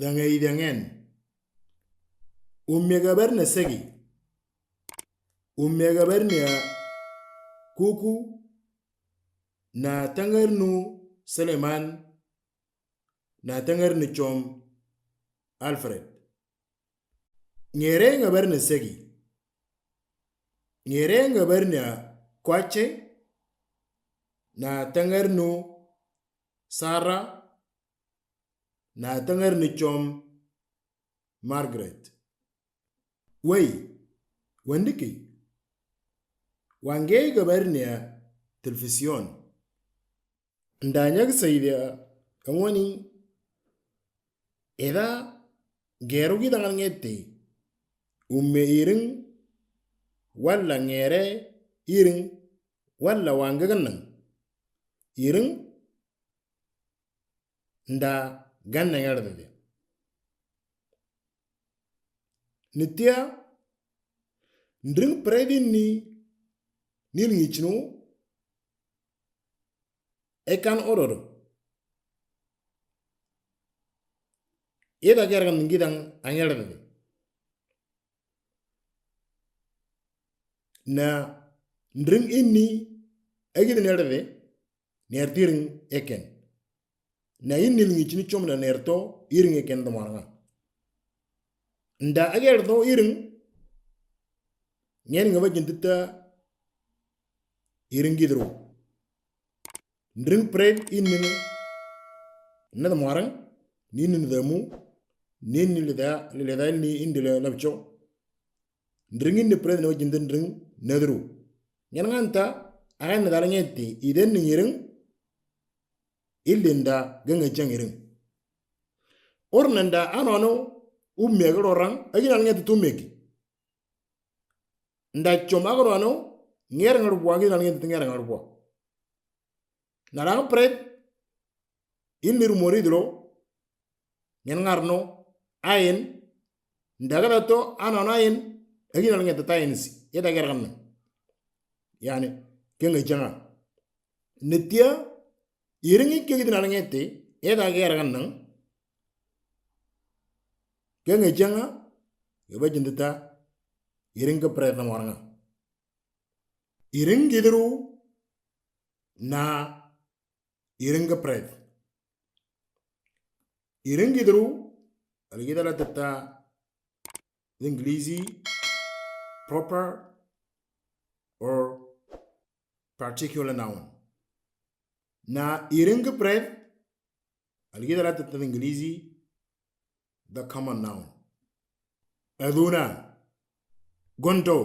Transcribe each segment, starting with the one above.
Dangay dangen. Ummegabar na segi. Ummegabar na kuku na tangarnu Suleiman na tangarnu Chom Alfred. Nyere ngabar na segi. Nyere ngabar na kwache na tangarnu Sarah na tangarnu Chom Margaret. Wai, wandiki. Wange gabarnia televisión. Ndanya gsaidia kamwani eda gerugi dangal ngete umme iring walla ngere iring walla wange ganang iring nda ganna ngarde nitia ndring predin ni nil ngichno ekan ororo eda gergan ngidang angarde na ndring inni agid nerde nertiring eken na innil ngichni chomna nerto iring eken domaranga nda agerdo iring nyen nga wajintita iring gidro ndring pred inin na domarang ninin damu ninin leda ni indile labcho ndring inni pred na wajintin ndring nadru nyen nganta agan na dalangeti iden ni iring illinda ganga jangiring ornanda anono ummegro rang agina ngeti tumeki nda chomagro ano ngere ngarbo agina ngeti ngere ngarbo narang pred indir moridro nyen ngarno ayen ndaga to anono ayen agina ngeti tayensi yeda gergamna yani kenga janga netia iringi kegidina ngeti yeda gergamna kenga janga yoba jindita iringa pred na waranga iring gidru na iringa pred iring gidru aligidala tata English proper or particular noun na iringa pred aligidala tata English the common noun. Aduna gonto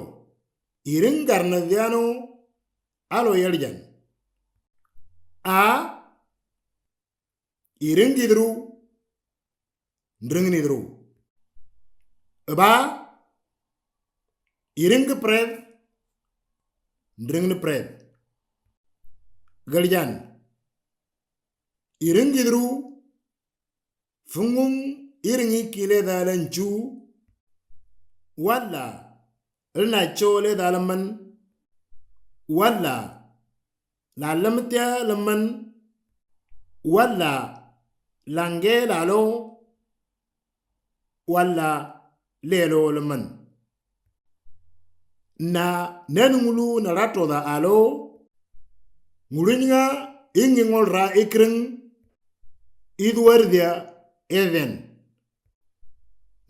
iring garnadiano alo yarjan a iring gidru ndring nidru ba iring pred ndring ni pred galjan iring gidru fungung iringi kile dalanchu walla ilna chole dalaman walla lalamtia laman walla lange lalo walla lelo laman na nenungulu na rato da alo nguringa ingi ngolra ikring idwardia even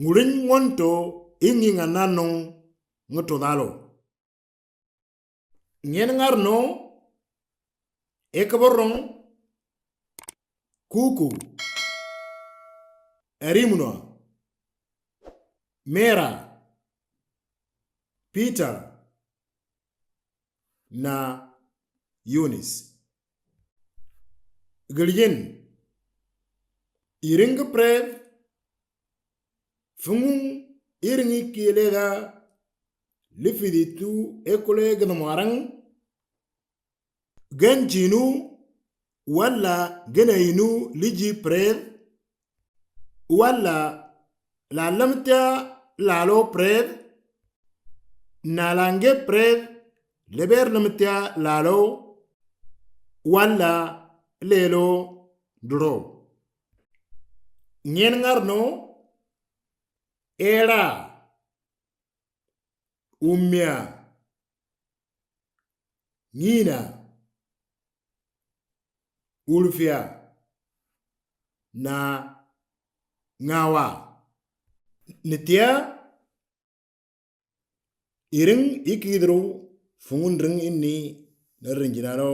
ngurin ngonto ingi ngananong ngotodalo nyen ngarno ekaborong kuku erimno mera Peter na Yunis giljen iring pred fungung iringi kilega lifiditu ekole gnamarang ganjinu walla ganainu liji pred walla lalamta lalo pred nalange pred leber lamta lalo walla lelo duro Ngen ngarno era umya ngina ulfia na ngawa nitia iring ikidro fungun ring inni na rinjinano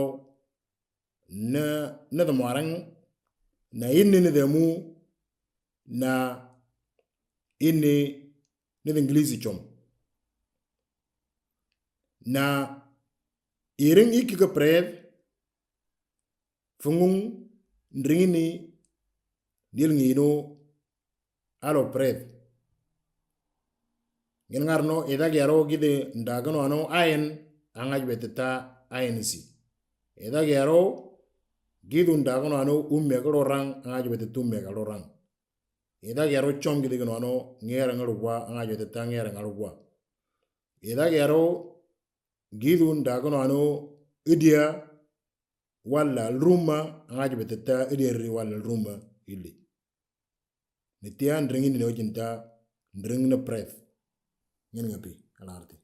na da marang na inni ni demu na inni ni da English chom na iring ikika pred fungun ring inni dil ngino alo pred ngin ngarno ida gyaro gide ndagano ano ayen angaj beteta ayen si ida gyaro gidu ndagano ano umme galo rang angaj beteta umme galo rang ida gyaro chom gide gano ano ngera ngarwa angaj beteta ngera ngarwa ida gyaro gidu ndagano ano idia wala ruma angaj beteta idia ri wala ruma ili nitia ndringi ni ojinta ndring na pref nyen ngapi alarti